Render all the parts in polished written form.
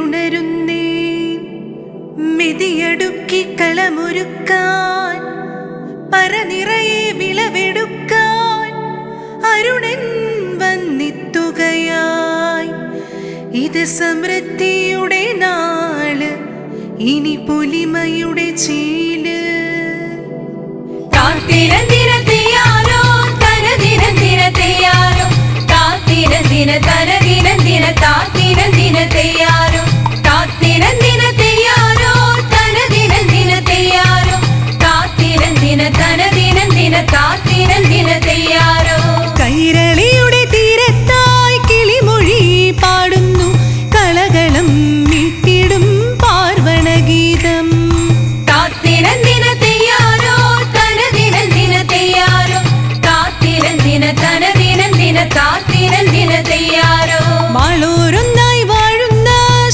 ഉണരുന്നേ മെതിയടുക്കി കളമൊരുക്കാൻ പറനിറയെ വിളവെടുക്കാൻ അരുണൻ വന്നെത്തുകയായി. ഇത് സമൃദ്ധിയുടെ നാള്, ഇനി പൊലിമയുടെ ചീല്. കാത്തിരന്തിരത്തെയാരോ തനതിരന്തിരത്തെയാരോ കാത്തിരന്തിര തനതിരന്തിര കാത്തിരന്തിരത്തെയാരോ കാത്തിരന്തിരത്തെയാരോ തനതിരന്തിരത്തെയാരോ കാത്തിരന്തിര തനതിരന്തിര കാത്തിരന്തിരത്തെയാരോ. കൈരളിയുടെ തീരത്തായി കിളിമൊഴി പാടുന്നു കളകളം മീട്ടിടും പാർവണഗീതം. കാത്തിരന്തിരത്തെയാരോ തനതിരന്തിരത്തെയാരോ കാത്തിരന്തിര തനതിരന്തിര കാത്തിരന്തിരത്തെയാരോ. മാളൂരൊന്നായി വാഴുന്ന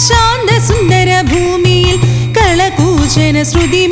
ശാന്തസുന്ദര ഭൂമിയിൽ കളകൂജന ശ്രുതി